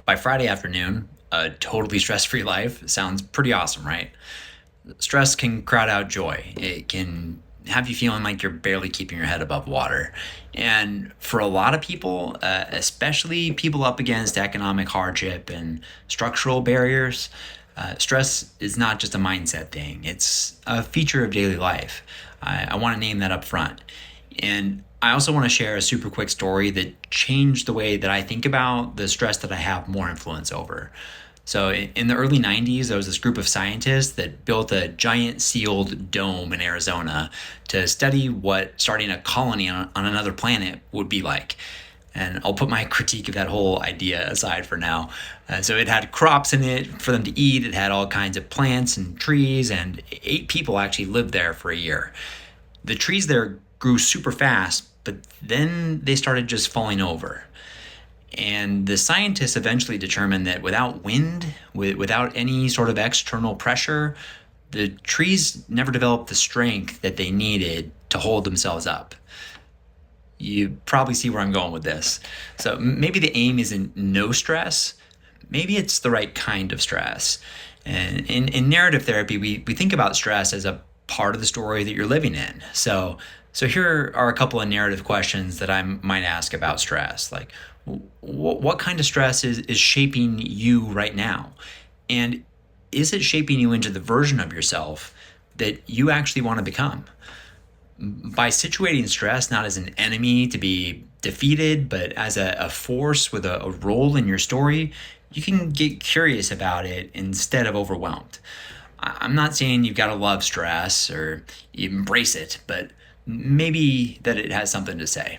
By Friday afternoon, a totally stress free life sounds pretty awesome, right? Stress can crowd out joy. It can have you feeling like you're barely keeping your head above water. And for a lot of people, especially people up against economic hardship and structural barriers, stress is not just a mindset thing, it's a feature of daily life. I want to name that up front. And I also want to share a super quick story that changed the way that I think about the stress that I have more influence over. So, in the early 90s, there was this group of scientists that built a giant sealed dome in Arizona to study what starting a colony on another planet would be like. And I'll put my critique of that whole idea aside for now. So it had crops in it for them to eat. It had all kinds of plants and trees, and 8 people actually lived there for a year. The trees there grew super fast, but then they started just falling over. And the scientists eventually determined that without wind, without any sort of external pressure, the trees never developed the strength that they needed to hold themselves up. You probably see where I'm going with this. So maybe the aim isn't no stress, maybe it's the right kind of stress. And in narrative therapy, we think about stress as a part of the story that you're living in. So here are a couple of narrative questions that I might ask about stress. Like, what kind of stress is shaping you right now? And is it shaping you into the version of yourself that you actually want to become? By situating stress not as an enemy to be defeated, but as a force with a role in your story, you can get curious about it instead of overwhelmed. I'm not saying you've got to love stress or embrace it, but maybe that it has something to say.